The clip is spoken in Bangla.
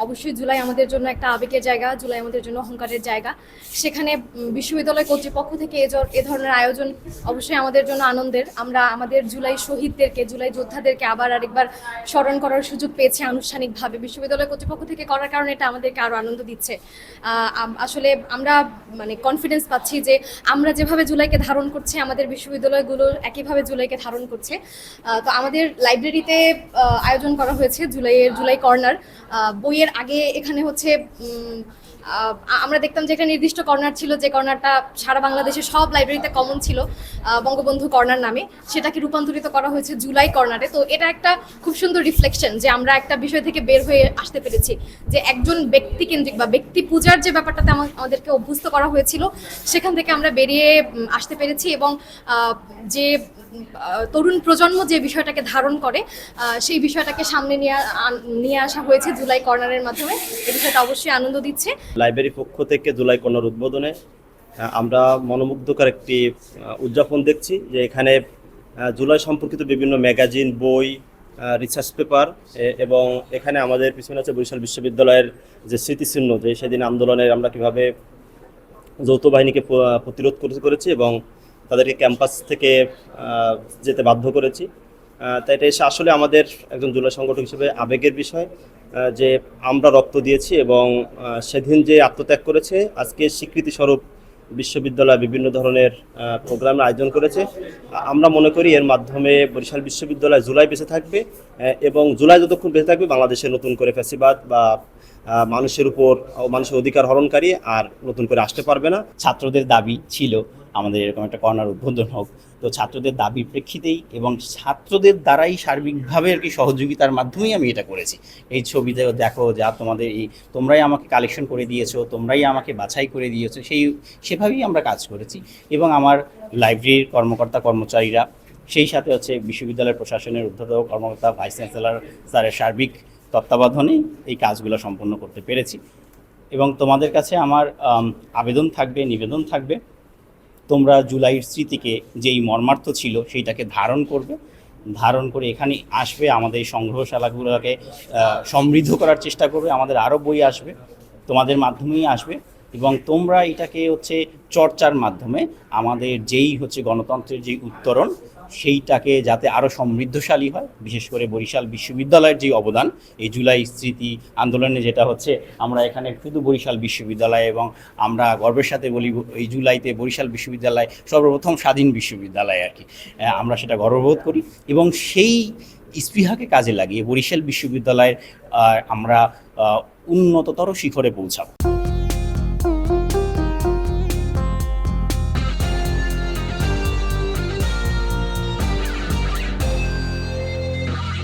অবশ্যই জুলাই আমাদের জন্য একটা আবেগের জায়গা, জুলাই আমাদের জন্য অহংকারের জায়গা। সেখানে বিশ্ববিদ্যালয় কর্তৃপক্ষ থেকে এ ধরনের আয়োজন অবশ্যই আমাদের জন্য আনন্দের। আমরা আমাদের জুলাই শহীদদেরকে, জুলাই যোদ্ধাদেরকে আবার আরেকবার স্মরণ করার সুযোগ পেয়েছি আনুষ্ঠানিকভাবে বিশ্ববিদ্যালয় কর্তৃপক্ষ থেকে করার কারণে এটা আমাদেরকে আরও আনন্দ দিচ্ছে। আসলে আমরা মানে কনফিডেন্স পাচ্ছি যে আমরা যেভাবে জুলাইকে ধারণ করছি আমাদের বিশ্ববিদ্যালয়গুলো একইভাবে জুলাইকে ধারণ করছে। তো আমাদের লাইব্রেরিতে আয়োজন করা হয়েছে জুলাই কর্নার। বইয়ের আগে এখানে হচ্ছে আমরা দেখতাম যে একটা নির্দিষ্ট কর্নার ছিল, যে কর্নারটা সারা বাংলাদেশে সব লাইব্রেরিতে কমন ছিল, বঙ্গবন্ধু কর্নার নামে। সেটাকে রূপান্তরিত করা হয়েছে জুলাই কর্নারে। তো এটা একটা খুব সুন্দর রিফ্লেকশন যে আমরা একটা বিষয় থেকে বের হয়ে আসতে পেরেছি, যে একজন ব্যক্তিকেন্দ্রিক বা ব্যক্তি পূজার যে ব্যাপারটাতে আমাদেরকে অভ্যস্ত করা হয়েছিল সেখান থেকে আমরা বেরিয়ে আসতে পেরেছি। এবং যে তরুণ প্রজন্ম যে বিষয়টাকে ধারণ করে সেই বিষয়টাকে সামনে নিয়ে আসা হয়েছে জুলাই কর্নারের মাধ্যমে। এই বিষয়টা অবশ্যই আনন্দ দিচ্ছে। লাইব্রেরির পক্ষ থেকে জুলাই কর্নার উদ্বোধনে আমরা মনোমুগ্ধকর একটি উদযাপন দেখছি, যে এখানে জুলাই সম্পর্কিত বিভিন্ন ম্যাগাজিন, বই, রিসার্চ পেপার এবং এখানে আমাদের পিছনে আছে বরিশাল বিশ্ববিদ্যালয়ের যে স্মৃতিচিহ্ন, যে সেদিন আন্দোলনের আমরা কীভাবে যৌথ বাহিনীকে প্রতিরোধ করেছি এবং তাদেরকে ক্যাম্পাস থেকে যেতে বাধ্য করেছি। তাই এটা এসে আসলে আমাদের একজন জুলাই সংগঠক হিসেবে আবেগের বিষয়, যে আমরা রক্ত দিয়েছি এবং সেদিন যে আত্মত্যাগ করেছে, আজকে স্বীকৃতিস্বরূপ বিশ্ববিদ্যালয় বিভিন্ন ধরনের প্রোগ্রামের আয়োজন করেছে। আমরা মনে করি এর মাধ্যমে বরিশাল বিশ্ববিদ্যালয় জুলাই বেঁচে থাকবে এবং জুলাই যতক্ষণ বেঁচে থাকবে বাংলাদেশে নতুন করে ফ্যাসিবাদ বা মানুষের উপর মানুষের অধিকার হরণকারী আর নতুন করে আসতে পারবে না। ছাত্রদের দাবি ছিল আমাদের এরকম একটা কর্নার উদ্বোধন হোক। তো ছাত্রদের দাবির প্রেক্ষিতেই এবং ছাত্রদের দ্বারাই সার্বিকভাবে আর কি সহযোগিতার মাধ্যমেই আমি এটা করেছি। এই ছবিতে দেখো, যা তোমাদের তোমরাই আমাকে কালেকশন করে দিয়েছো, তোমরাই আমাকে বাছাই করে দিয়েছো, সেভাবেই আমরা কাজ করেছি। এবং আমার লাইব্রেরির কর্মকর্তা কর্মচারীরা, সেই সাথে হচ্ছে বিশ্ববিদ্যালয়ের প্রশাসনের ঊর্ধ্বতন কর্মকর্তা, ভাইস চ্যান্সেলর স্যারের সার্বিক তত্ত্বাবধানে এই কাজগুলো সম্পন্ন করতে পেরেছি। এবং তোমাদের কাছে আমার আবেদন থাকবে, নিবেদন থাকবে, তোমরা জুলাইয়ের স্মৃতিকে যেই মর্মার্থ ছিল সেইটাকে ধারণ করে এখানে আসবে, আমাদের এই সংগ্রহশালাগুলোকে সমৃদ্ধ করার চেষ্টা করবে। আমাদের আরও বই আসবে, তোমাদের মাধ্যমেই আসবে। এবং তোমরা এটাকে হচ্ছে চর্চার মাধ্যমে আমাদের যেই হচ্ছে গণতন্ত্রের যেই উত্তরণ, সেইটাকে যাতে আরও সমৃদ্ধশালী হয়। বিশেষ করে বরিশাল বিশ্ববিদ্যালয়ের যে অবদান এই জুলাই স্মৃতি আন্দোলনে, যেটা হচ্ছে আমরা এখানে শুধু বরিশাল বিশ্ববিদ্যালয়, এবং আমরা গর্বের সাথে বলি এই জুলাইতে বরিশাল বিশ্ববিদ্যালয় সর্বপ্রথম স্বাধীন বিশ্ববিদ্যালয় আর কি, আমরা সেটা গর্ববোধ করি। এবং সেই স্পৃহাকে কাজে লাগিয়ে বরিশাল বিশ্ববিদ্যালয়ের আমরা উন্নততর শিখরে পৌঁছাব।